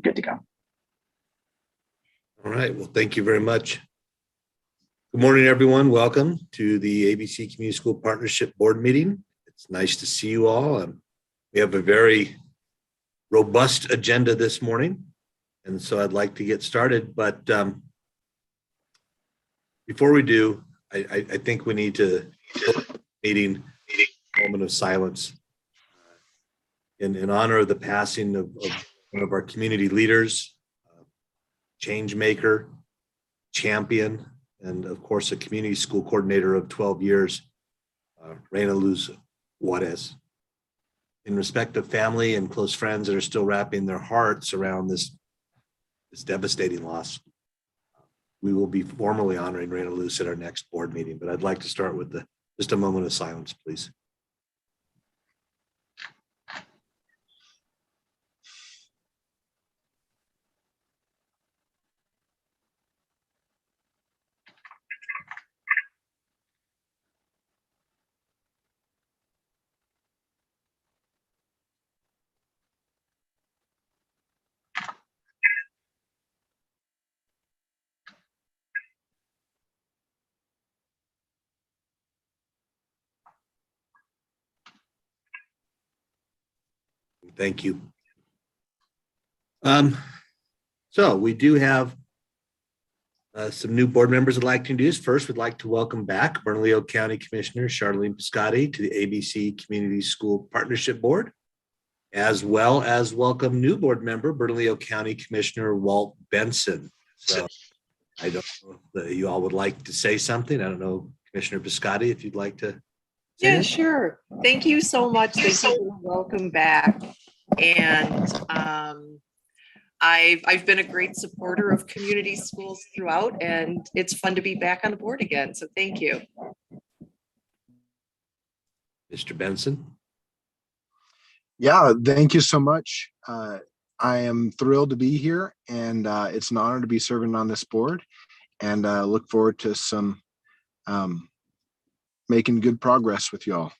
good to go. All right. Well, thank you very much. Good morning, everyone. Welcome to the ABC Community School Partnership Board meeting. It's nice to see you all. We have a very robust agenda this morning, and so I'd like to get started. But before we do, I think we need to meeting a moment of silence in honor of the passing of one of our community leaders, change maker, champion, and of course, a community school coordinator of 12 years, Reina Luz Juarez. In respect of family and close friends that are still wrapping their hearts around this devastating loss, we will be formally honoring Reina Luz at our next board meeting. But I'd like to start with just a moment of silence, please. Thank you. So we do have some new board members I'd like to introduce. First, we'd like to welcome back Bernalillo County Commissioner Charlene Piscotti to the ABC Community School Partnership Board, as well as welcome new board member Bernalillo County Commissioner Walt Benson. So I don't know if you all would like to say something. I don't know, Commissioner Piscotti, if you'd like to. Yeah, sure. Thank you so much. Thank you. Welcome back. And I've been a great supporter of community schools throughout, and it's fun to be back on the board again. So thank you. Mr. Benson. Yeah, thank you so much. I am thrilled to be here, and it's an honor to be serving on this board, and look forward to some making good progress with y'all.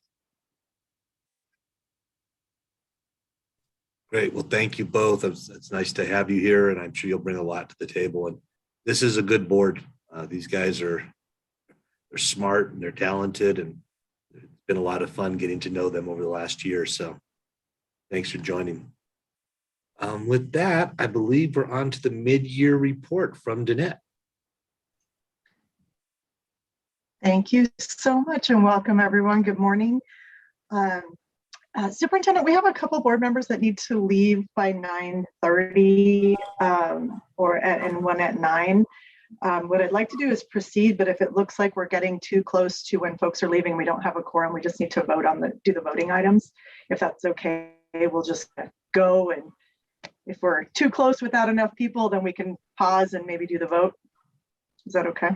Great. Well, thank you both. It's nice to have you here, and I'm sure you'll bring a lot to the table. And this is a good board. These guys they're smart and they're talented, and it's been a lot of fun getting to know them over the last year. So thanks for joining. With that, I believe we're on to the mid-year report from Danette. Thank you so much and welcome everyone. Good morning. Superintendent, we have a couple board members that need to leave by 9:30 and one at 9. What I'd like to do is proceed, but if it looks like we're getting too close to when folks are leaving, we don't have a quorum, we just need to vote on do the voting items. If that's okay, we'll just go, and if we're too close without enough people, then we can pause and maybe do the vote. Is that okay?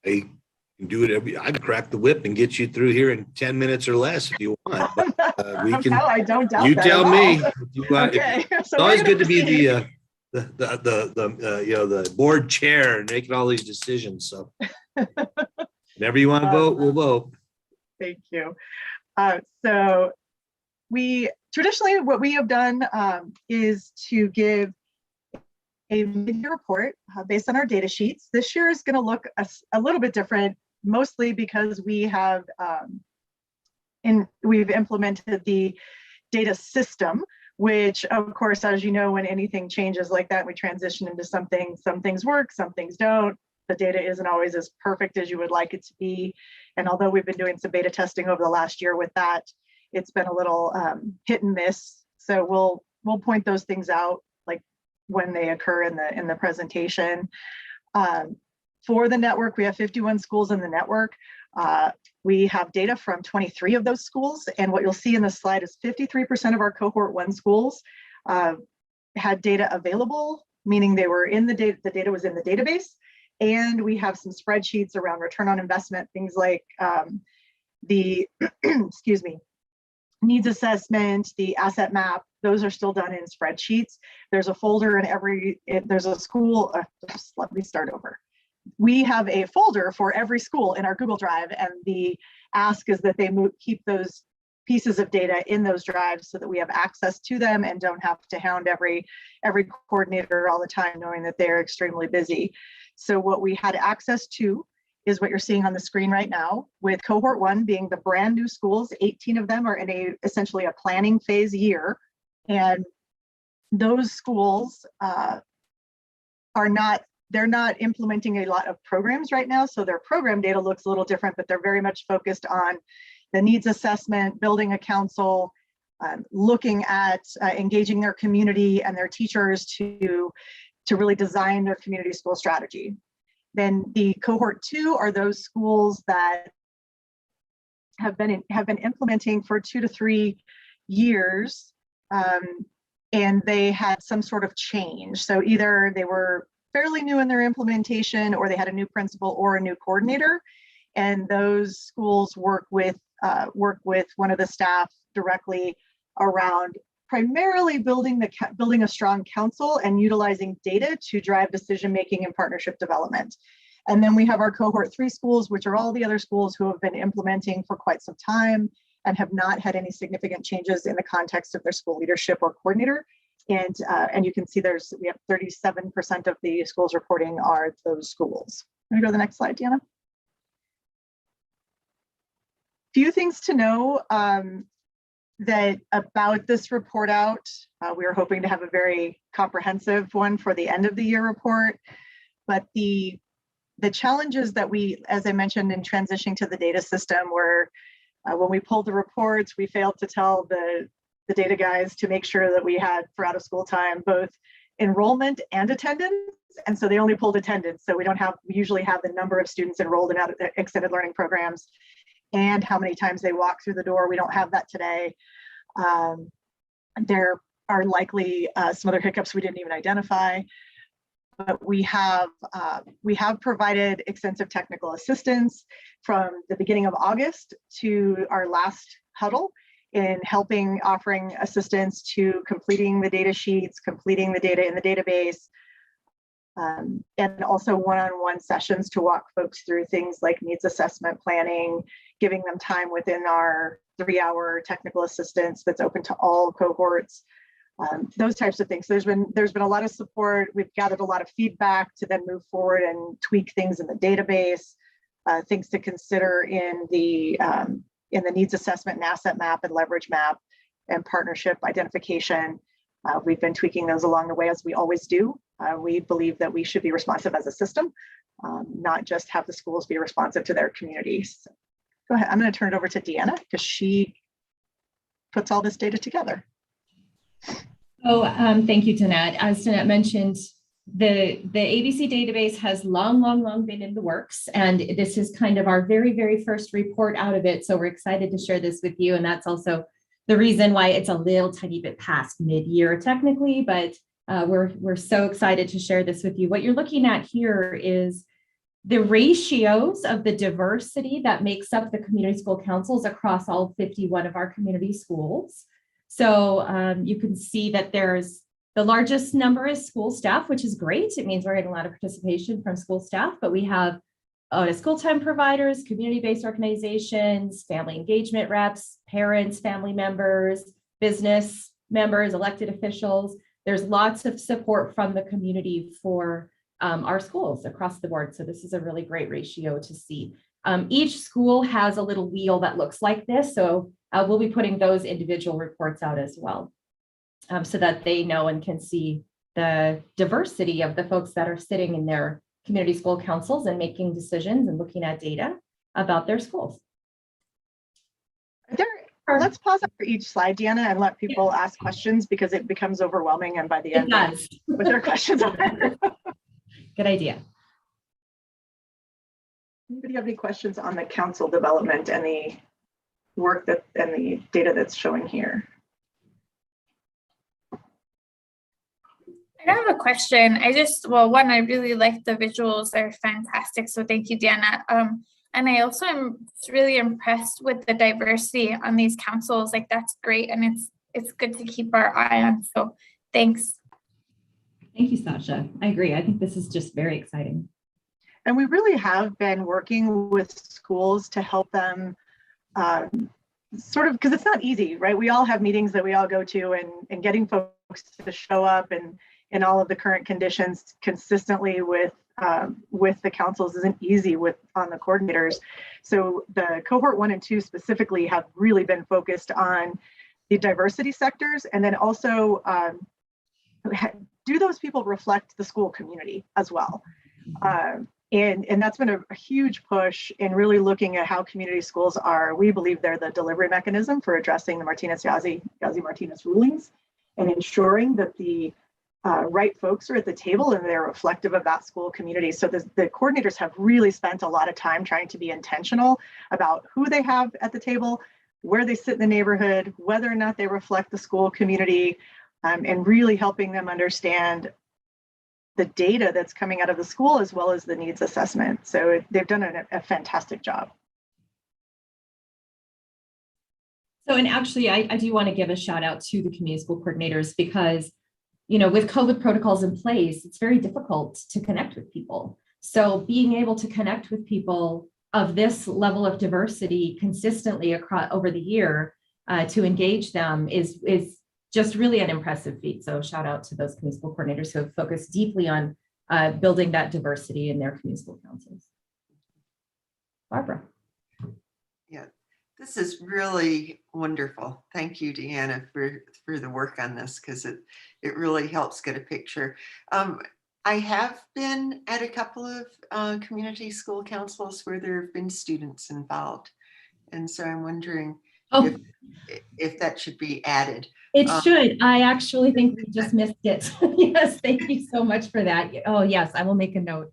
I can do it I can crack the whip and get you through here in 10 minutes or less if you want. But, we can. No, I don't doubt you that tell at me. all. Okay. It's always good to be the board chair and making all these decisions. So whenever you want to vote, we'll vote. Thank you. So traditionally what we have done is to give a mid-year report based on our data sheets. This year is going to look a little bit different, mostly because we have we've implemented the data system, which of course, as you know, when anything changes like that, we transition into something. Some things work, some things don't. The data isn't always as perfect as you would like it to be. And although we've been doing some beta testing over the last year with that, it's been a little hit and miss. So we'll point those things out like when they occur in the presentation. For the network, we have 51 schools in the network. We have data from 23 of those schools, and what you'll see in the slide is 53% of our cohort 1 schools had data available, meaning they were in the data was in the database, and we have some spreadsheets around return on investment, things like the excuse me, needs assessment, the asset map. Those are still done in spreadsheets. There's a folder in there's a school. Just let me start over. We have a folder for every school in our Google Drive, and the ask is that they keep those pieces of data in those drives so that we have access to them and don't have to hound every coordinator all the time, knowing that they're extremely busy. So what we had access to is what you're seeing on the screen right now, with cohort 1 being the brand new schools. 18 of them are in essentially a planning phase year. And those schools they're not implementing a lot of programs right now. So their program data looks a little different, but they're very much focused on the needs assessment, building a council, looking at engaging their community and their teachers to really design their community school strategy. Then the cohort 2 are those schools that have been implementing for 2 to 3 years, and they had some sort of change. So either they were fairly new in their implementation, or they had a new principal or a new coordinator, and those schools work with one of the staff directly around primarily building a strong council and utilizing data to drive decision making and partnership development. And then we have our cohort 3 schools, which are all the other schools who have been implementing for quite some time and have not had any significant changes in the context of their school leadership or coordinator. And you can see we have 37% of the schools reporting are those schools. Can we go to the next slide, Deanna? Few things to know that about this report out. We are hoping to have a very comprehensive one for the end of the year report, but the challenges that we, as I mentioned, in transitioning to the data system, were when we pulled the reports, we failed to tell the data guys to make sure that we had for out of school time both enrollment and attendance, and so they only pulled attendance. So we usually have the number of students enrolled in extended learning programs and how many times they walk through the door. We don't have that today. There are likely some other hiccups we didn't even identify, but we have provided extensive technical assistance from the beginning of August to our last huddle in offering assistance to completing the data sheets, completing the data in the database, and also one-on-one sessions to walk folks through things like needs assessment planning, giving them time within our 3-hour technical assistance that's open to all cohorts, those types of things. There's been a lot of support. We've gathered a lot of feedback to then move forward and tweak things in the database, things to consider in the needs assessment and asset map and leverage map and partnership identification. We've been tweaking those along the way, as we always do. We believe that we should be responsive as a system, not just have the schools be responsive to their communities. So, go ahead. I'm going to turn it over to Deanna because she puts all this data together. Oh, thank you, Danette. As Danette mentioned, the ABC database has long been in the works, and this is kind of our very first report out of it. So we're excited to share this with you, and that's also the reason why it's a little tiny bit past mid-year technically, but we're so excited to share this with you. What you're looking at here is the ratios of the diversity that makes up the community school councils across all 51 of our community schools. So you can see that the largest number is school staff, which is great. It means we're getting a lot of participation from school staff, but we have school time providers, community-based organizations, family engagement reps, parents, family members, business members, elected officials. There's lots of support from the community for our schools across the board. So this is a really great ratio to see. Each school has a little wheel that looks like this. So we'll be putting those individual reports out as well, so that they know and can see the diversity of the folks that are sitting in their community school councils and making decisions and looking at data about their schools. Let's pause after each slide, Deanna, and let people ask questions because it becomes overwhelming, and by the end, with their questions on it. Good idea. Anybody have any questions on the council development and the work and the data that's showing here? I have a question. I really like the visuals. They're fantastic. So thank you, Deanna. And I also am really impressed with the diversity on these councils. Like, that's great. And it's good to keep our eye on. So thanks. Thank you, Sasha. I agree. I think this is just very exciting. And we really have been working with schools to help them sort of, because it's not easy, right? We all have meetings that we all go to, and getting folks to show up and in all of the current conditions consistently with the councils isn't easy on the coordinators. So the cohort 1 and 2 specifically have really been focused on the diversity sectors, and then also do those people reflect the school community as well? And that's been a huge push in really looking at how community schools are. We believe they're the delivery mechanism for addressing the Yazzie-Martinez rulings and ensuring that the right folks are at the table and they're reflective of that school community. So the coordinators have really spent a lot of time trying to be intentional about who they have at the table, where they sit in the neighborhood, whether or not they reflect the school community, and really helping them understand the data that's coming out of the school as well as the needs assessment. So they've done a fantastic job. So, and actually, I do want to give a shout out to the community school coordinators because, you know, with COVID protocols in place, it's very difficult to connect with people. So being able to connect with people of this level of diversity consistently across over the year to engage them is just really an impressive feat. So shout out to those community school coordinators who have focused deeply on building that diversity in their community school councils. Barbara. Yeah, this is really wonderful. Thank you, Deanna, for the work on this, because it really helps get a picture. I have been at a couple of community school councils where there have been students involved. And so I'm wondering if that should be added. It should. I actually think we just missed it. Yes, thank you so much for that. Oh, yes, I will make a note.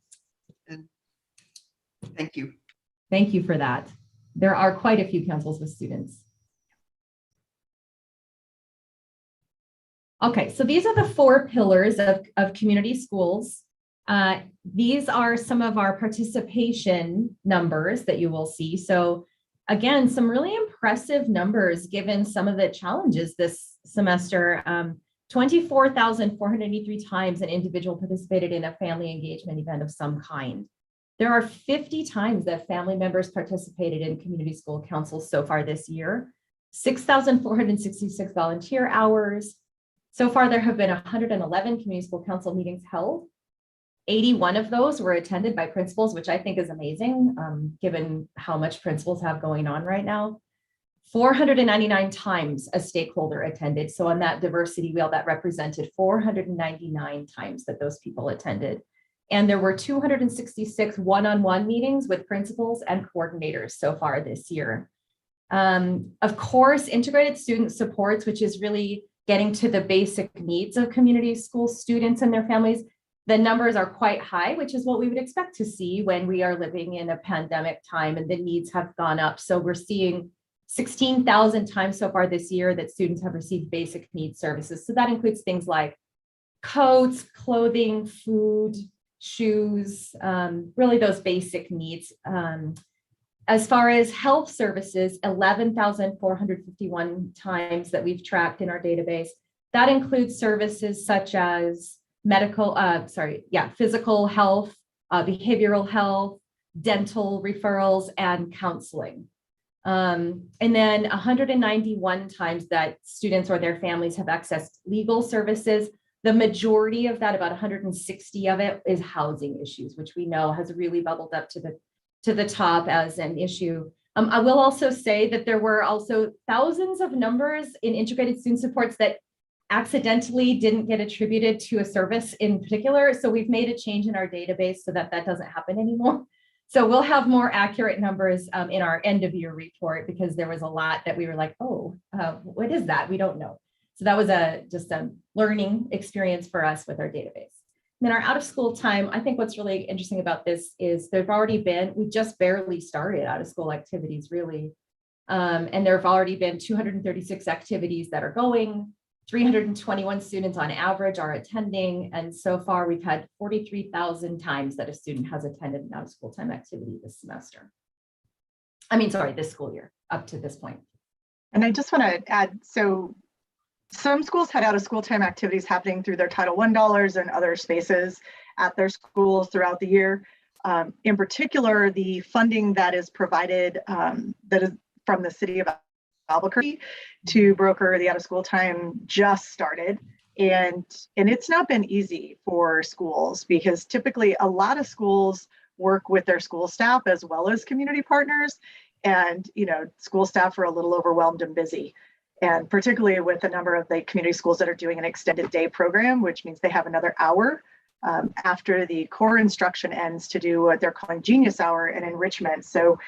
Thank you. Thank you for that. There are quite a few councils with students. Okay, so these are the 4 pillars of community schools. These are some of our participation numbers that you will see. So again, some really impressive numbers given some of the challenges this semester. 24,483 times an individual participated in a family engagement event of some kind. There are 50 times that family members participated in community school councils so far this year, 6,466 volunteer hours. So far, there have been 111 community school council meetings held. 81 of those were attended by principals, which I think is amazing, given how much principals have going on right now. 499 times a stakeholder attended. So on that diversity wheel, that represented 499 times that those people attended. And there were 266 one-on-one meetings with principals and coordinators so far this year. Of course, integrated student supports, which is really getting to the basic needs of community school students and their families. The numbers are quite high, which is what we would expect to see when we are living in a pandemic time and the needs have gone up. So we're seeing 16,000 times so far this year that students have received basic needs services. So that includes things like coats, clothing, food, shoes, really those basic needs. As far as health services, 11,451 times that we've tracked in our database. That includes services such as physical health, behavioral health, dental referrals, and counseling. And then 191 times that students or their families have accessed legal services. The majority of that, about 160 of it, is housing issues, which we know has really bubbled up to the top as an issue. I will also say that there were also thousands of numbers in integrated student supports that accidentally didn't get attributed to a service in particular. So we've made a change in our database so that that doesn't happen anymore. So we'll have more accurate numbers in our end of year report, because there was a lot that we were like, oh, what is that? We don't know. So that was just a learning experience for us with our database. And then our out of school time, I think what's really interesting about this is we just barely started out of school activities really. And there have already been 236 activities that are going. 321 students on average are attending. And so far we've had 43,000 times that a student has attended an out of school time activity this semester. This school year up to this point. And I just want to add, so some schools had out of school time activities happening through their Title I dollars and other spaces at their schools throughout the year. In particular, the funding that is provided that is from the city of Albuquerque to broker the out of school time just started. And it's not been easy for schools because typically a lot of schools work with their school staff as well as community partners. And, school staff are a little overwhelmed and busy. And particularly with a number of the community schools that are doing an extended day program, which means they have another hour after the core instruction ends to do what they're calling Genius Hour and enrichment. So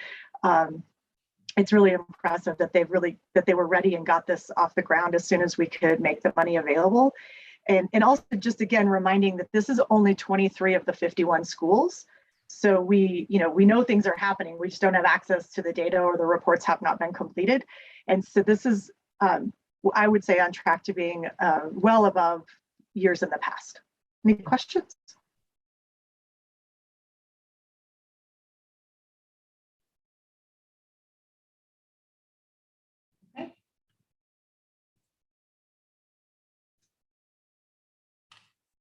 it's really impressive that they were ready and got this off the ground as soon as we could make the money available. And also just again, reminding that this is only 23 of the 51 schools. So we know things are happening. We just don't have access to the data or the reports have not been completed. And so this is, I would say, on track to being well above years in the past. Any questions?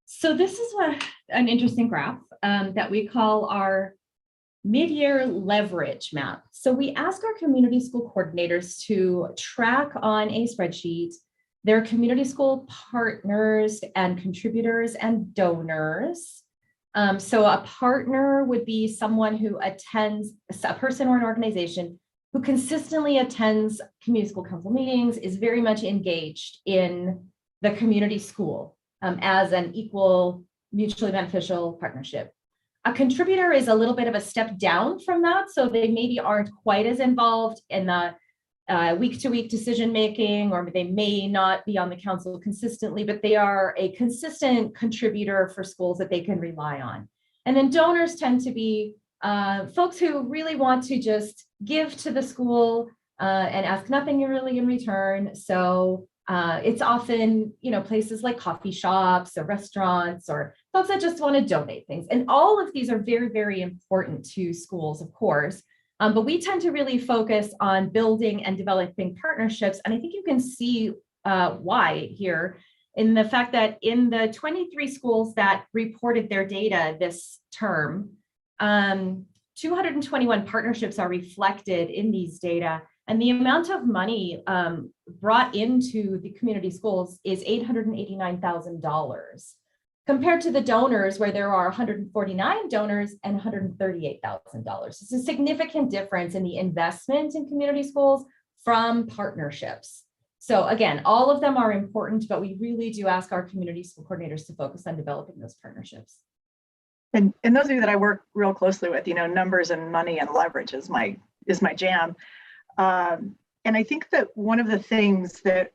So this is an interesting graph that we call our mid-year leverage map. So we ask our community school coordinators to track on a spreadsheet their community school partners and contributors and donors. So a partner would be someone who attends, a person or an organization who consistently attends community school council meetings, is very much engaged in the community school as an equal, mutually beneficial partnership. A contributor is a little bit of a step down from that, so they maybe aren't quite as involved in the week-to-week decision-making, or they may not be on the council consistently, but they are a consistent contributor for schools that they can rely on. And then donors tend to be folks who really want to just give to the school and ask nothing really in return. So it's often, places like coffee shops or restaurants or folks that just want to donate things. And all of these are very, very important to schools, of course. But we tend to really focus on building and developing partnerships. And I think you can see why here in the fact that in the 23 schools that reported their data this term, 221 partnerships are reflected in these data. And the amount of money brought into the community schools is $889,000 compared to the donors, where there are 149 donors and $138,000. It's a significant difference in the investment in community schools from partnerships. So again, all of them are important, but we really do ask our community school coordinators to focus on developing those partnerships. And those of you that I work real closely with, numbers and money and leverage is my jam. And I think that one of the things that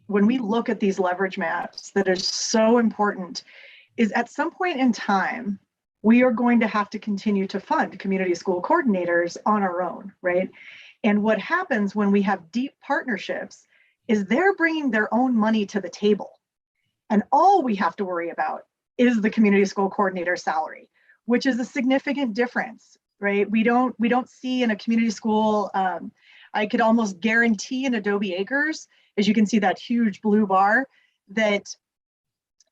when we look at these leverage maps that is so important is at some point in time, we are going to have to continue to fund community school coordinators on our own, right? And what happens when we have deep partnerships is they're bringing their own money to the table. And all we have to worry about is the community school coordinator salary, which is a significant difference, right? We don't see in a community school, I could almost guarantee in Adobe Acres, as you can see that huge blue bar, that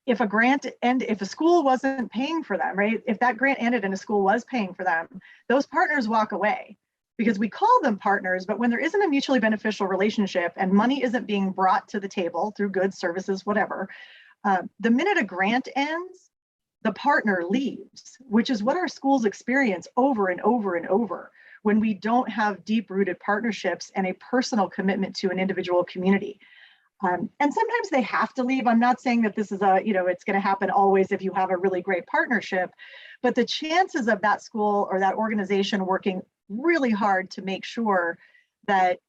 if a school wasn't paying for them, right? If that grant ended and a school was paying for them, those partners walk away because we call them partners, but when there isn't a mutually beneficial relationship and money isn't being brought to the table through goods, services, whatever, the minute a grant ends, the partner leaves, which is what our schools experience over and over and over when we don't have deep-rooted partnerships and a personal commitment to an individual community. And sometimes they have to leave. I'm not saying that this is it's going to happen always if you have a really great partnership, but the chances of that school or that organization working really hard to make sure that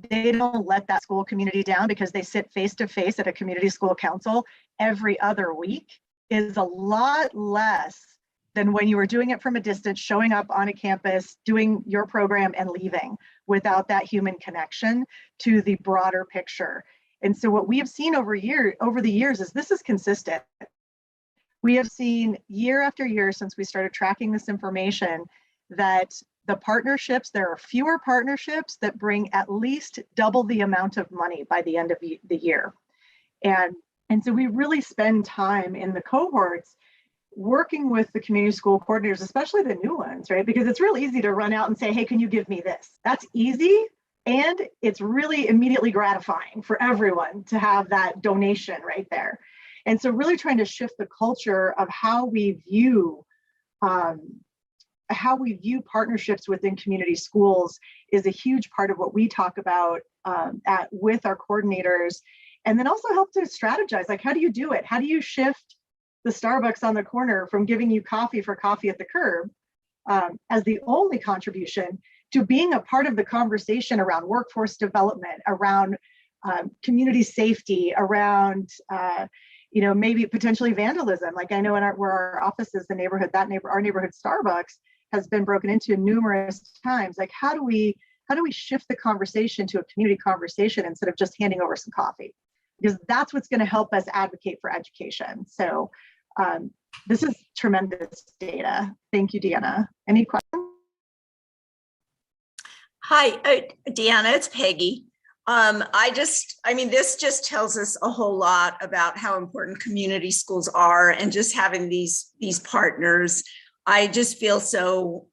they don't let that school community down because they sit face-to-face at a community school council every other week is a lot less than when you were doing it from a distance, showing up on a campus, doing your program and leaving without that human connection to the broader picture. And so what we have seen over the years is this is consistent. We have seen year after year since we started tracking this information that the partnerships, there are fewer partnerships that bring at least double the amount of money by the end of the year. And so we really spend time in the cohorts working with the community school coordinators, especially the new ones, right? Because it's real easy to run out and say, hey, can you give me this? That's easy And it's really immediately gratifying for everyone to have that donation right there. And so really trying to shift the culture of how we view partnerships within community schools is a huge part of what we talk about with our coordinators. And then also help to strategize, like, how do you do it? How do you shift the Starbucks on the corner from giving you coffee for coffee at the curb as the only contribution to being a part of the conversation around workforce development, around community safety, around maybe potentially vandalism. Like I know where our office is, our neighborhood Starbucks has been broken into numerous times. Like how do we shift the conversation to a community conversation instead of just handing over some coffee? Because that's what's going to help us advocate for education. So this is tremendous data. Thank you, Deanna. Any questions? Hi, Deanna, it's Peggy. This just tells us a whole lot about how important community schools are, and just having these partners. I just feel so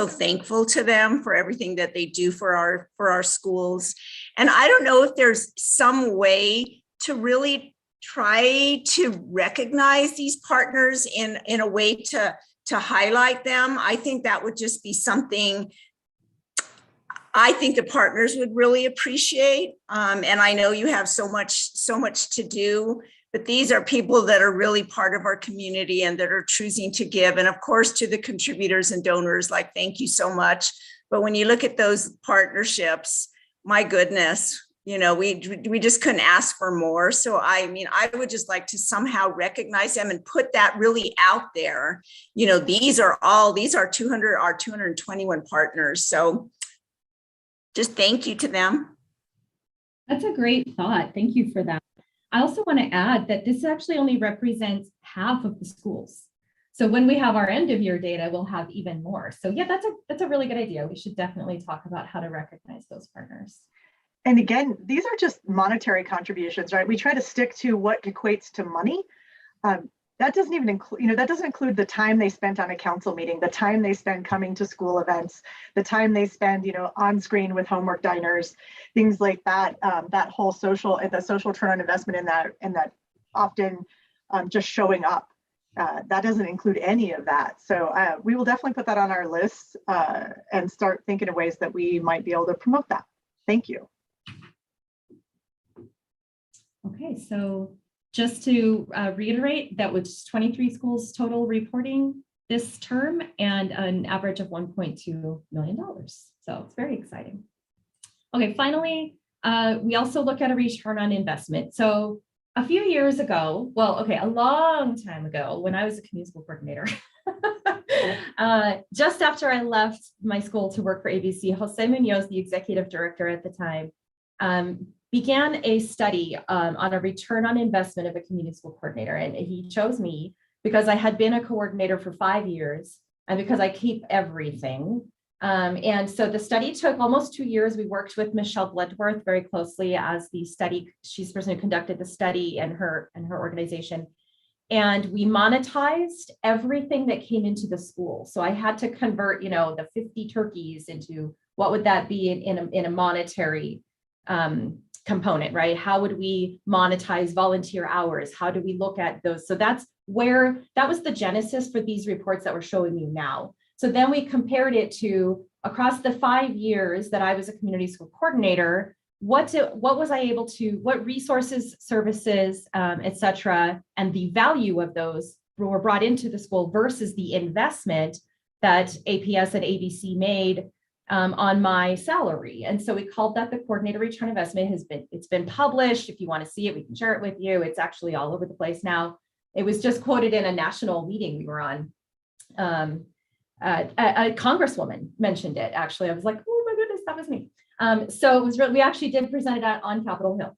thankful to them for everything that they do for our schools. And I don't know if there's some way to really try to recognize these partners in a way to highlight them. I think that would just be something I think the partners would really appreciate. And I know you have so much to do, but these are people that are really part of our community and that are choosing to give. And of course, to the contributors and donors, like, thank you so much. But when you look at those partnerships, my goodness, we just couldn't ask for more. So I would just like to somehow recognize them and put that really out there. These are 221 partners. So just thank you to them. That's a great thought. Thank you for that. I also want to add that this actually only represents half of the schools. So when we have our end of year data, we'll have even more. So yeah, that's a really good idea. We should definitely talk about how to recognize those partners. And again, these are just monetary contributions, right? We try to stick to what equates to money. That doesn't even include, that doesn't include the time they spent on a council meeting, the time they spend coming to school events, the time they spend, on screen with homework diners, things like that. That whole the social return on investment in that often just showing up. That doesn't include any of that. So we will definitely put that on our list and start thinking of ways that we might be able to promote that. Thank you. Okay, so just to reiterate, that was 23 schools total reporting this term and an average of $1.2 million. So it's very exciting. Okay, finally, we also look at a return on investment. So a few years ago, a long time ago, when I was a community school coordinator, just after I left my school to work for ABC, Jose Munoz, the executive director at the time, began a study on a return on investment of a community school coordinator. And he chose me because I had been a coordinator for 5 years and because I keep everything. And so the study took almost 2 years. We worked with Michelle Bloodworth very closely as the study. She's the person who conducted the study and her organization. And we monetized everything that came into the school. So I had to convert, the 50 turkeys into what would that be in a monetary component, right? How would we monetize volunteer hours? How do we look at those? So that was the genesis for these reports that we're showing you now. So then we compared it to across the 5 years that I was a community school coordinator, what resources, services, et cetera, and the value of those were brought into the school versus the investment that APS and ABC made on my salary. And so we called that the coordinator return investment. It's been published. If you want to see it, we can share it with you. It's actually all over the place now. It was just quoted in a national meeting we were on. A congresswoman mentioned it. Actually, I was like, oh my goodness, that was me. So it was we actually did present it on Capitol Hill.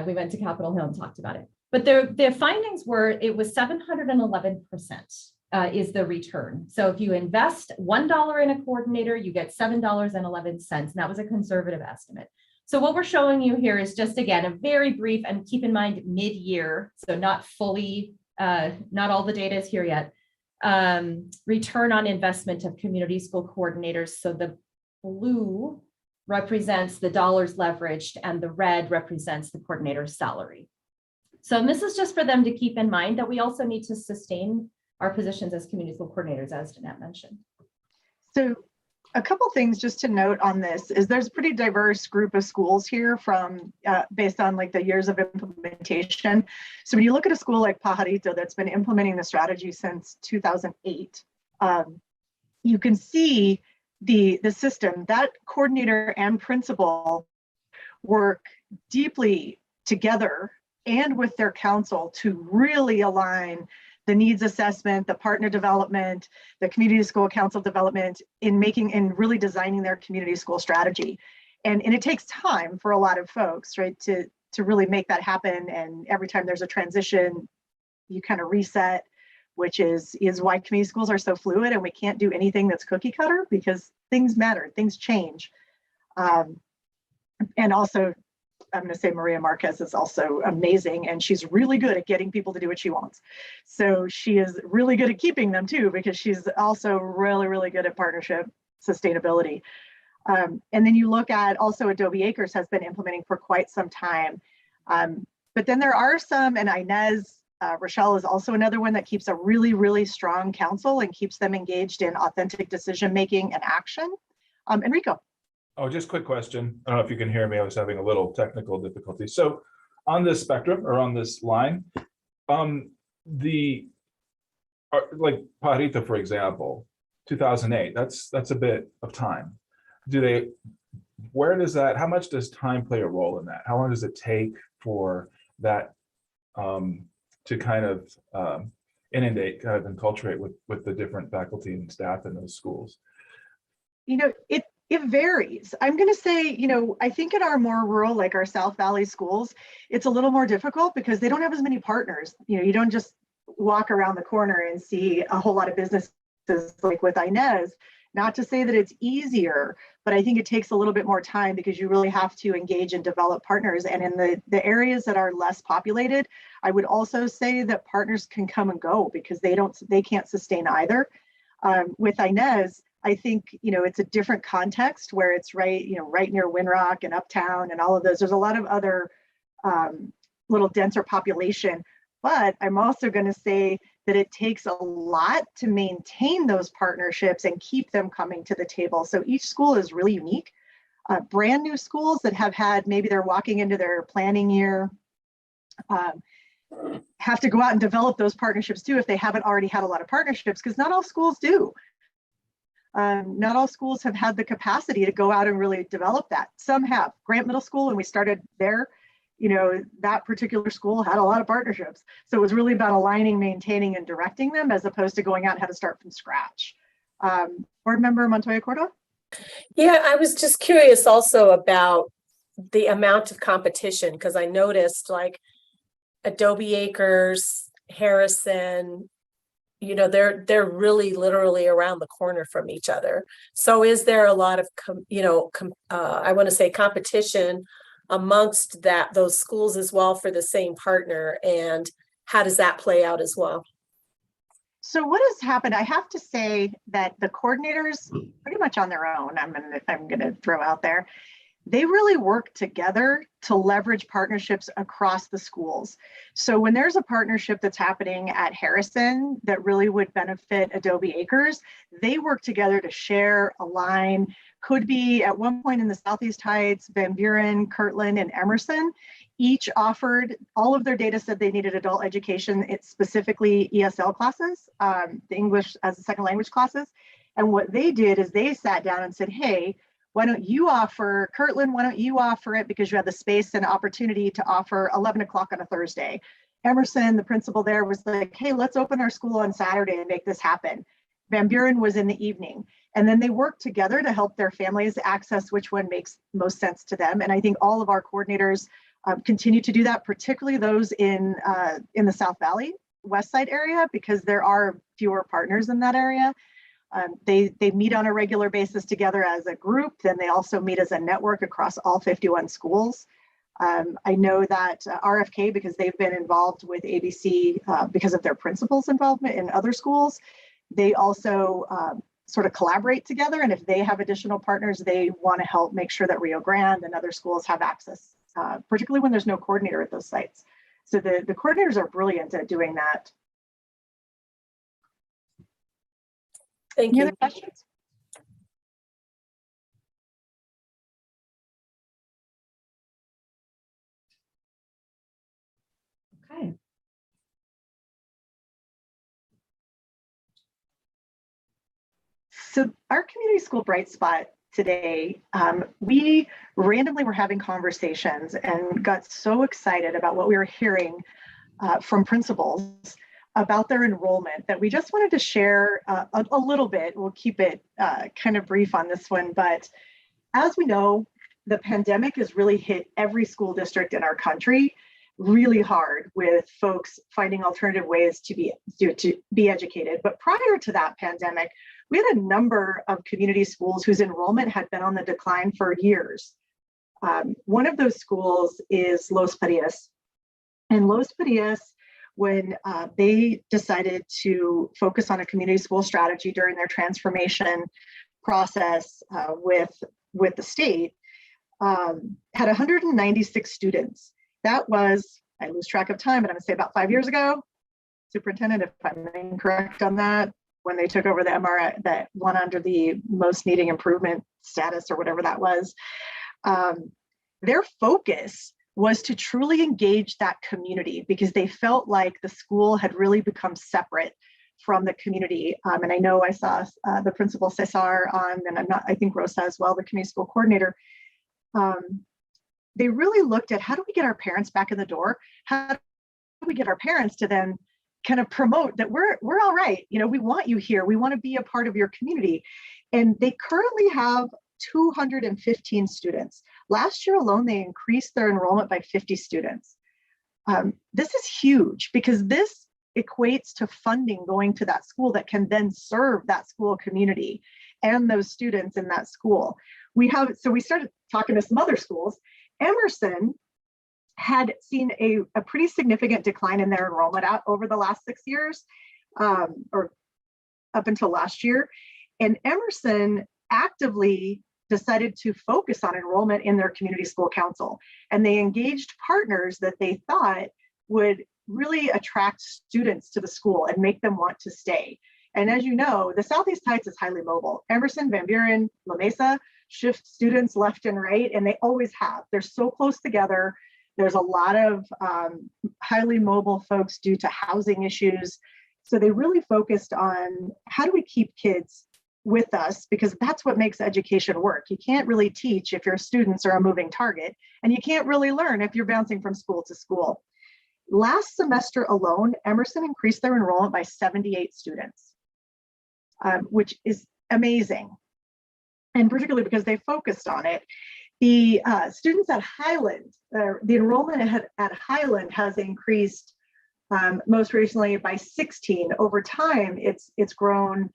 We went to Capitol Hill and talked about it. But the findings were it was 711%. Is the return. So if you invest $1 in a coordinator, you get $7.11. And that was a conservative estimate. So what we're showing you here is just, again, a very brief, and keep in mind mid-year, so not fully, not all the data is here yet, return on investment of community school coordinators. So the blue represents the dollars leveraged, and the red represents the coordinator's salary. So this is just for them to keep in mind that we also need to sustain our positions as community school coordinators, as Danette mentioned. So a couple things just to note on this is there's a pretty diverse group of schools here from based on like the years of implementation. So when you look at a school like Pajarito that's been implementing the strategy since 2008, you can see the system that coordinator and principal work deeply together and with their council to really align the needs assessment, the partner development, the community school council development in making and really designing their community school strategy. And it takes time for a lot of folks, right, to really make that happen. And every time there's a transition, you kind of reset, which is why community schools are so fluid, and we can't do anything that's cookie cutter because things matter, things change. And also, I'm going to say Maria Marquez is also amazing, and she's really good at getting people to do what she wants. So she is really good at keeping them too, because she's also really, really good at partnership sustainability. And then you look at also Adobe Acres has been implementing for quite some time. But then there are some, and Inez, Rochelle is also another one that keeps a really, really strong council and keeps them engaged in authentic decision-making and action. Enrico. Oh, just quick question. I don't know if you can hear me. I was having a little technical difficulty. So on this spectrum or on this line, like Pajarito, for example, 2008, that's a bit of time. How much does time play a role in that? How long does it take for that to kind of inundate, kind of enculturate with the different faculty and staff in those schools? You know, it varies. I'm going to say, you know, I think in our more rural, like our South Valley schools, it's a little more difficult because they don't have as many partners. You know, you don't just walk around the corner and see a whole lot of businesses like with Inez. Not to say that it's easier, but I think it takes a little bit more time because you really have to engage and develop partners. And in the areas that are less populated, I would also say that partners can come and go because they can't sustain either. With Inez, I think, you know, it's a different context where it's right near Winrock and Uptown and all of those. There's a lot of other little denser population, but I'm also going to say that it takes a lot to maintain those partnerships and keep them coming to the table. So each school is really unique. Brand new schools that have had, maybe they're walking into their planning year, have to go out and develop those partnerships too if they haven't already had a lot of partnerships, because not all schools do. Not all schools have had the capacity to go out and really develop that. Some have. Grant Middle School, when we started there, you know, that particular school had a lot of partnerships. So it was really about aligning, maintaining, and directing them as opposed to going out and how to start from scratch. Board Member Montoya Cordo? Yeah, I was just curious also about the amount of competition, because I noticed like Adobe Acres, Harrison, you know, they're really literally around the corner from each other. So is there a lot of, I want to say competition amongst those schools as well for the same partner? And how does that play out as well? So what has happened, I have to say that the coordinators pretty much on their own, I'm gonna throw out there, they really work together to leverage partnerships across the schools. So when there's a partnership that's happening at Harrison that really would benefit Adobe Acres, they work together to share, align. Could be at one point in the Southeast Heights, Van Buren, Kirtland, and Emerson, each offered, all of their data said they needed adult education, it's specifically ESL classes, the English as a second language classes. And what they did is they sat down and said, hey, why don't you offer, Kirtland, why don't you offer it because you have the space and opportunity to offer 11 o'clock on a Thursday. Emerson, the principal there, was like, hey, let's open our school on Saturday and make this happen. Van Buren was in the evening. And then they worked together to help their families access which one makes most sense to them. And I think all of our coordinators continue to do that, particularly those in the South Valley, West Side area, because there are fewer partners in that area. They meet on a regular basis together as a group. Then they also meet as a network across all 51 schools. I know that RFK, because they've been involved with ABC because of their principals' involvement in other schools, they also sort of collaborate together. And if they have additional partners, they want to help make sure that Rio Grande and other schools have access, particularly when there's no coordinator at those sites. So the coordinators are brilliant at doing that. Thank Any you. other questions? Okay. So our community school bright spot today, we randomly were having conversations and got so excited about what we were hearing from principals about their enrollment that we just wanted to share a little bit. We'll keep it kind of brief on this one, but as we know, the pandemic has really hit every school district in our country really hard, with folks finding alternative ways to be educated. But prior to that pandemic, we had a number of community schools whose enrollment had been on the decline for years. One of those schools is Los Parias. And Los Parias, when they decided to focus on a community school strategy during their transformation process with the state, had 196 students. That was, I lose track of time, but I'm gonna say about 5 years ago. Superintendent, if I'm incorrect on that, when they took over the MRI, that one under the most needing improvement status or whatever that was. Their focus was to truly engage that community because they felt like the school had really become separate from the community. And I know I saw the principal Cesar on, and I think Rosa as well, the community school coordinator. They really looked at how do we get our parents back in the door? How do we get our parents to then kind of promote that we're all right. You know, we want you here. We want to be a part of your community. And they currently have 215 students. Last year alone, they increased their enrollment by 50 students. This is huge because this equates to funding going to that school that can then serve that school community and those students in that school. So we started talking to some other schools. Emerson had seen a pretty significant decline in their enrollment over the last 6 years, or up until last year. And Emerson actively decided to focus on enrollment in their community school council. And they engaged partners that they thought would really attract students to the school and make them want to stay. And as you know, the Southeast Heights is highly mobile. Emerson, Van Buren, La Mesa shift students left and right, and they always have. They're so close together. There's a lot of highly mobile folks due to housing issues. So they really focused on how do we keep kids with us, because that's what makes education work. You can't really teach if your students are a moving target, and you can't really learn if you're bouncing from school to school. Last semester alone, Emerson increased their enrollment by 78 students, which is amazing. And particularly because they focused on it. The students at Highland, the enrollment at Highland has increased most recently by 16. Over time, it's grown,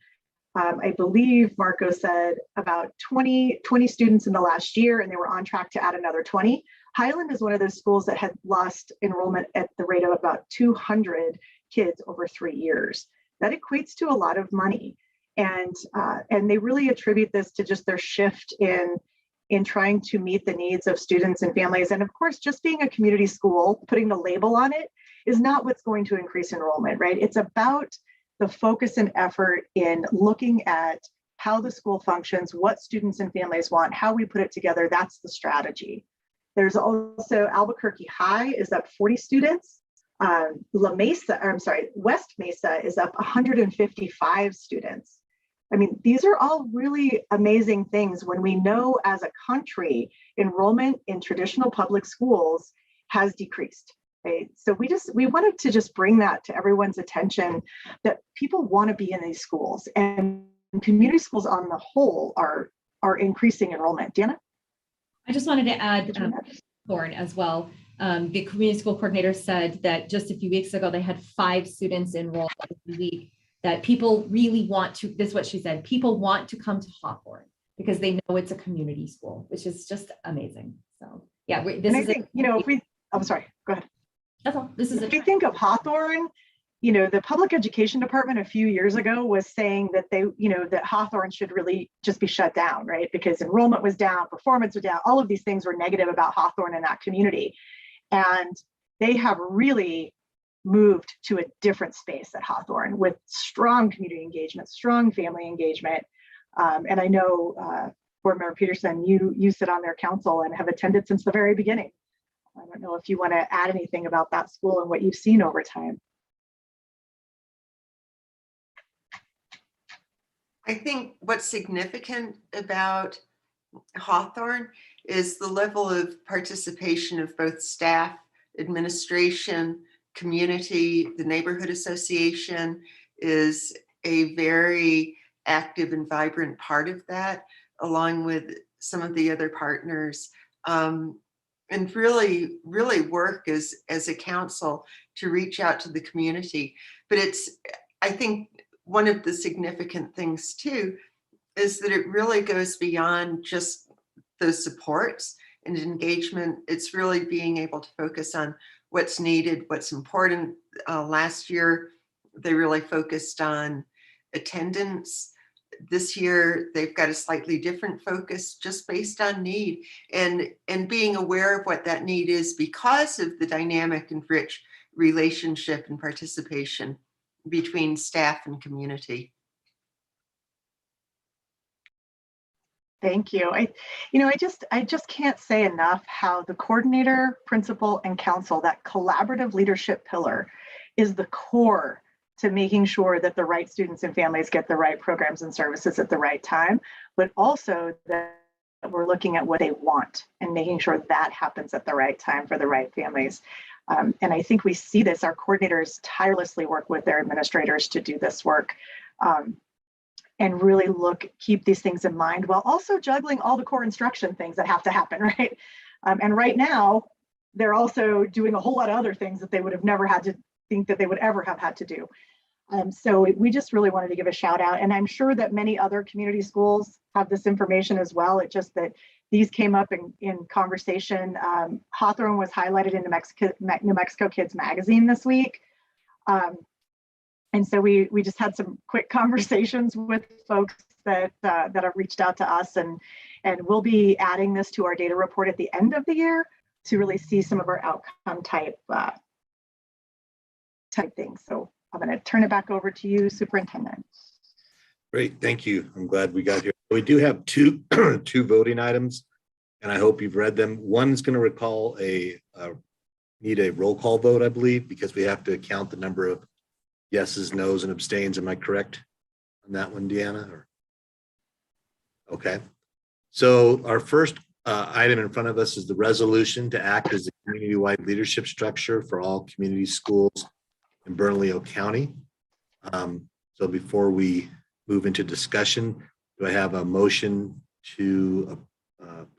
I believe Marco said about 20 students in the last year, and they were on track to add another 20. Highland is one of those schools that had lost enrollment at the rate of about 200 kids over 3 years. That equates to a lot of money. And they really attribute this to just their shift in trying to meet the needs of students and families. And of course, just being a community school, putting the label on it is not what's going to increase enrollment, right? It's about the focus and effort in looking at how the school functions, what students and families want, how we put it together. That's the strategy. There's also Albuquerque High is up 40 students. West Mesa is up 155 students. I mean, these are all really amazing things when we know as a country, enrollment in traditional public schools has decreased. Right? So we wanted to just bring that to everyone's attention, that people want to be in these schools, and community schools on the whole are increasing enrollment. Deanna? I just wanted to add Thorne as well. The community school coordinator said that just a few weeks ago, they had 5 students enrolled every week, that people really want to, this is what she said, people want to come to Hawthorne because they know it's a community school, which is just amazing. So yeah, this is, you know, I'm sorry, go ahead. That's all. This is if we think of Hawthorne, the public education department a few years ago was saying that that Hawthorne should really just be shut down, right? Because enrollment was down, performance was down, all of these things were negative about Hawthorne and that community. And they have really moved to a different space at Hawthorne with strong community engagement, strong family engagement. And I know Board Member Peterson, you sit on their council and have attended since the very beginning. I don't know if you want to add anything about that school and what you've seen over time. I think what's significant about Hawthorne is the level of participation of both staff, administration, community. The neighborhood association is a very active and vibrant part of that, along with some of the other partners, and really work as a council to reach out to the community. But I think one of the significant things too is that it really goes beyond just those supports and engagement. It's really being able to focus on what's needed, what's important. Last year, they really focused on attendance. This year, they've got a slightly different focus just based on need and being aware of what that need is because of the dynamic and rich relationship and participation between staff and community. Thank you. I just can't say enough how the coordinator, principal, and council, that collaborative leadership pillar, is the core to making sure that the right students and families get the right programs and services at the right time, but also that we're looking at what they want and making sure that happens at the right time for the right families. And I think we see this, our coordinators tirelessly work with their administrators to do this work, and really keep these things in mind while also juggling all the core instruction things that have to happen, right? And right now, they're also doing a whole lot of other things that they would have never had to think that they would ever have had to do. So we just really wanted to give a shout out. And I'm sure that many other community schools have this information as well. It's just that these came up in conversation. Hawthorne was highlighted in New Mexico Kids Magazine this week. And so we just had some quick conversations with folks that have reached out to us, and we'll be adding this to our data report at the end of the year to really see some of our outcome type things. So I'm going to turn it back over to you, Superintendent. Great, thank you. I'm glad we got here. We do have two voting items, and I hope you've read them. One is going to need a roll call vote, I believe, because we have to count the number of yeses, nos, and abstains. Am I correct on that one, Deanna? Okay. So our first item in front of us is the resolution to act as a community-wide leadership structure for all community schools in Bernalillo County. So before we move into discussion, do I have a motion to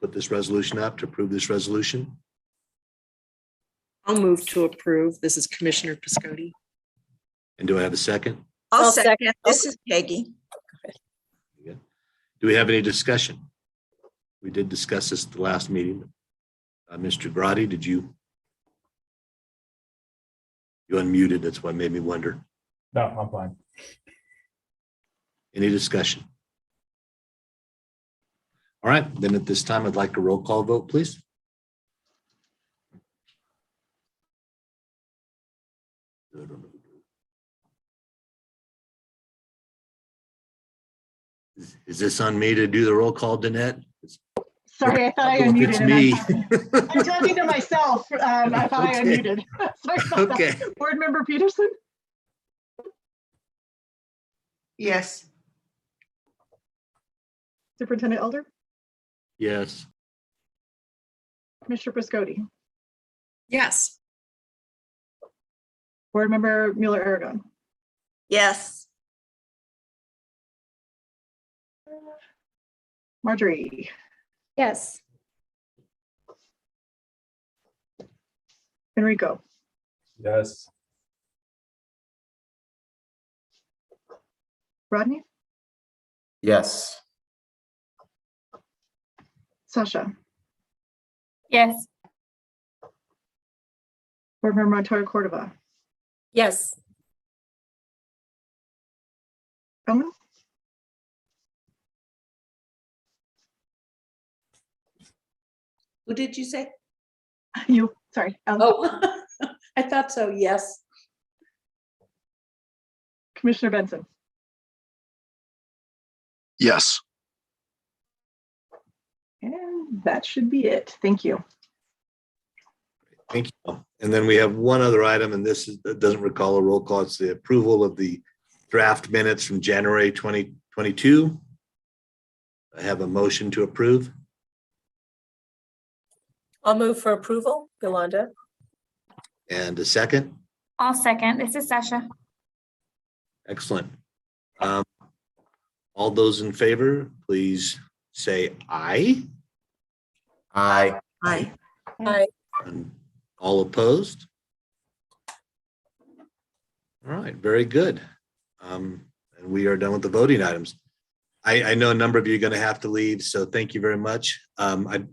put this resolution up, to approve this resolution? I'll move to approve. This is Commissioner Piscotti. And do I have a second? I'll second. This is Peggy. Do we have any discussion? We did discuss this at the last meeting. Mr. Grotti, did you unmuted? That's what made me wonder. No, I'm fine. Any discussion? All right, then at this time, I'd like a roll call vote, please. Is this on me to do the roll call, Danette? Sorry, I thought I unmuted. It's me. I'm talking to myself. I thought I unmuted. Sorry about Okay. that. Board Member Peterson? Yes. Superintendent Elder? Yes. Commissioner Piscotti? Yes. Board Member Mueller-Aragon? Yes. Marjorie? Yes. Enrico? Yes. Rodney? Yes. Sasha? Yes. Board Member Montoya Cordova? Yes. Owen? Who did you say? You, sorry. Ellen. Oh, I thought so, yes. Commissioner Benson? Yes. And that should be it. Thank you. Thank you. And then we have one other item, and this doesn't recall a roll call. It's the approval of the draft minutes from January 2022. I have a motion to approve. I'll move for approval, Yolanda. And a second. I'll second. This is Sasha. Excellent. All those in favor, please say aye. Aye. Aye. Aye. And all opposed? All right, very good. And we are done with the voting items. I know a number of you are going to have to leave, so thank you very much. I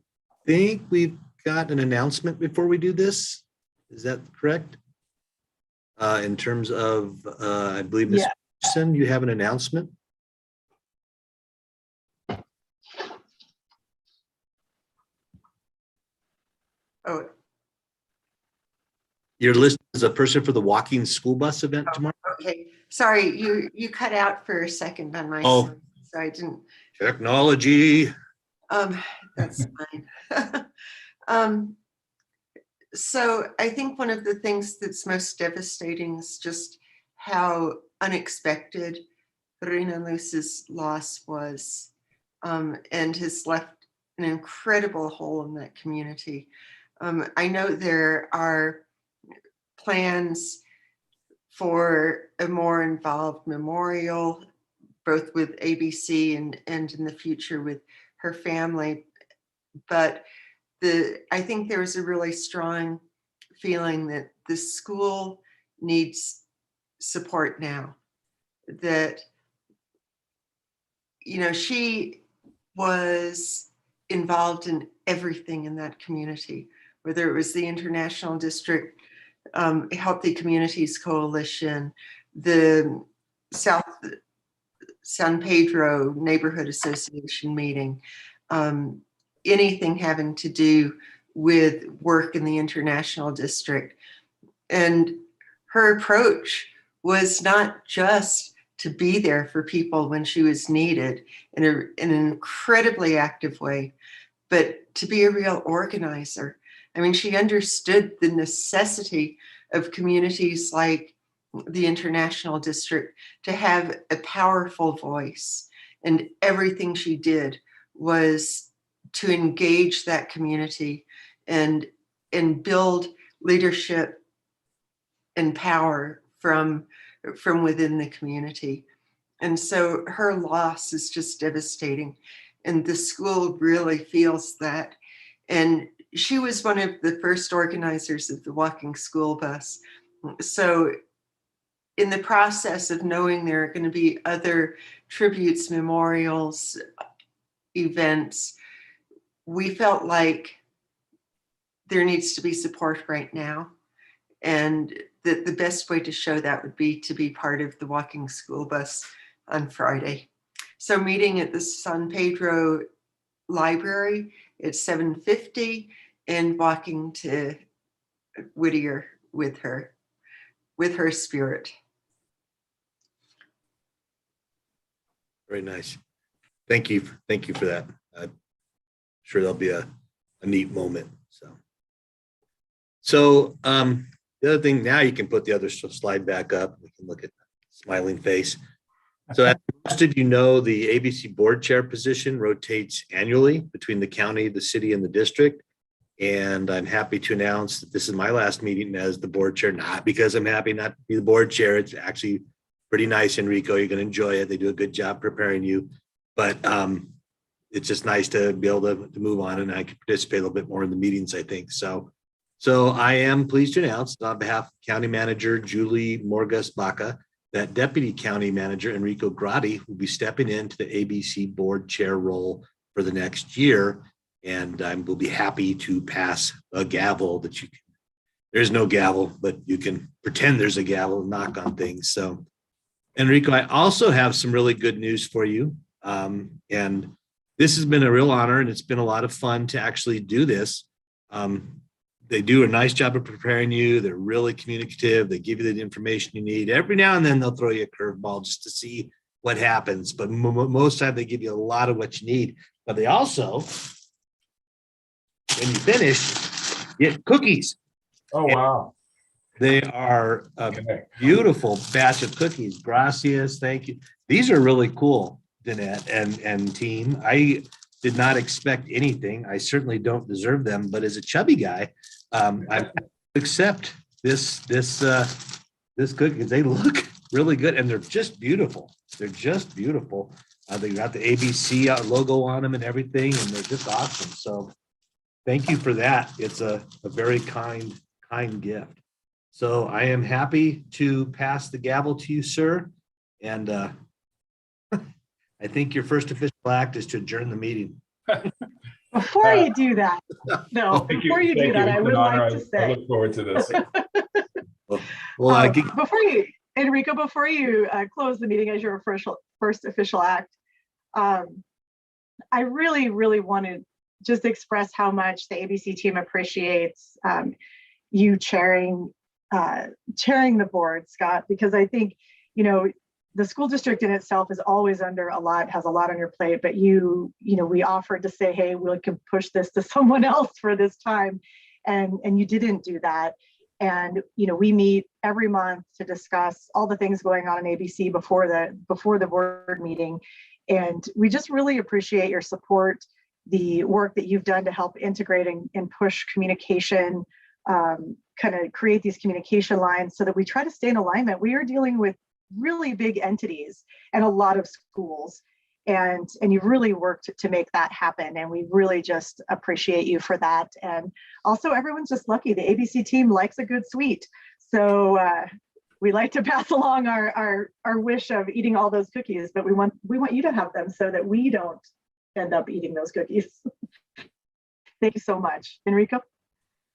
think we've got an announcement before we do this. Is that correct? In terms of, I believe, Ms. Peterson, you have an announcement? Oh, You're listed as a person for the walking school bus event tomorrow? okay. Sorry, you cut out for a second on my Oh. side, so I didn't. Technology. That's fine. So I think one of the things that's most devastating is just how unexpected Reina Luz's loss was, and has left an incredible hole in that community. I know there are plans for a more involved memorial, both with ABC and in the future with her family. But I think there was a really strong feeling that the school needs support now. That, you know, she was involved in everything in that community, whether it was the International District Healthy Communities Coalition, the South San Pedro Neighborhood Association meeting, anything having to do with work in the International District. And her approach was not just to be there for people when she was needed in an incredibly active way, but to be a real organizer. I mean, she understood the necessity of communities like the International District to have a powerful voice. And everything she did was to engage that community and build leadership and power from within the community. And so her loss is just devastating. And the school really feels that. And she was one of the first organizers of the walking school bus. So in the process of knowing there are going to be other tributes, memorials, events, we felt like there needs to be support right now. And that the best way to show that would be to be part of the walking school bus on Friday. So meeting at the San Pedro Library at 7:50 and walking to Whittier with her spirit. Very nice. Thank you. Thank you for that. I'm sure that'll be a neat moment. So the other thing, now you can put the other slide back up. We can look at smiling face. So as most of you know, the ABC board chair position rotates annually between the county, the city, and the district. And I'm happy to announce that this is my last meeting as the board chair, not because I'm happy not to be the board chair. It's actually pretty nice, Enrico. You're going to enjoy it. They do a good job preparing you. But it's just nice to be able to move on, and I can participate a little bit more in the meetings, I think. So I am pleased to announce on behalf of County Manager Julie Morgas-Baca that Deputy County Manager Enrico Grotti will be stepping into the ABC board chair role for the next year. And I will be happy to pass a gavel that you can, there's no gavel, but you can pretend there's a gavel and knock on things. So Enrico, I also have some really good news for you. And this has been a real honor, and it's been a lot of fun to actually do this. They do a nice job of preparing you. They're really communicative. They give you the information you need. Every now and then they'll throw you a curveball just to see what happens. But most time they give you a lot of what you need. But they also, when you finish, get cookies. Oh, wow. They are a Okay. beautiful batch of cookies. Gracias. Thank you. These are really cool, Danette and team. I did not expect anything. I certainly don't deserve them, but as a chubby guy, I accept this cookies. They look really good, and they're just beautiful. They're just beautiful. They got the ABC logo on them and everything, and they're just awesome. So thank you for that. It's a very kind gift. So I am happy to pass the gavel to you, sir. And I think your first official act is to adjourn the meeting. Before you do that, no, Thank before you do Thank that, It's I an would honor. like to I say, look forward to this. Well, before you, Enrico, before you close the meeting as your first official act, I really, really want to just express how much the ABC team appreciates you chairing the board, Scott, because I think, the school district in itself is always under has a lot on your plate, but we offered to say, hey, we can push this to someone else for this time. And you didn't do that. And, we meet every month to discuss all the things going on in ABC before the board meeting. And we just really appreciate your support, the work that you've done to help integrate and push communication, kind of create these communication lines so that we try to stay in alignment. We are dealing with really big entities and a lot of schools, and you've really worked to make that happen, and we really just appreciate you for that. And also, everyone's just lucky. The ABC team likes a good sweet, so we like to pass along our wish of eating all those cookies, but we want you to have them so that we don't end up eating those cookies. Thank you so much, Enrico.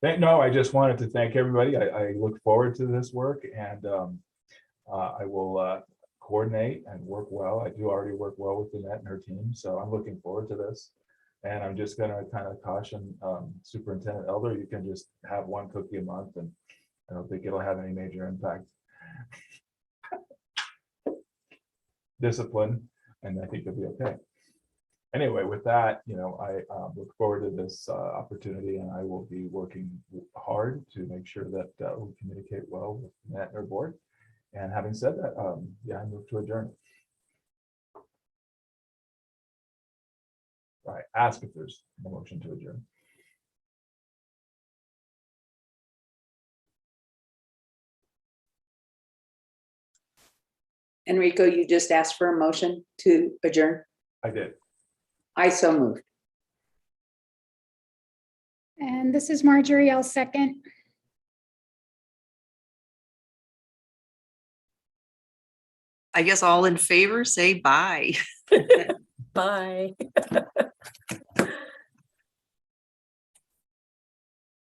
No, I just wanted to thank everybody. I look forward to this work, and I will coordinate and work well. I do already work well with Danette and her team, so I'm looking forward to this. And I'm just going to kind of caution Superintendent Elder, you can just have one cookie a month, and I don't think it'll have any major impact. Discipline, and I think it'll be okay. Anyway, with that, I look forward to this opportunity, and I will be working hard to make sure that we communicate well with Matt and our board. And having said that, I move to adjourn. I ask if there's a motion to adjourn. Enrico, you just asked for a motion to adjourn? I did. I so moved. And this is Marjorie, I'll second. I guess all in favor, say bye. Bye.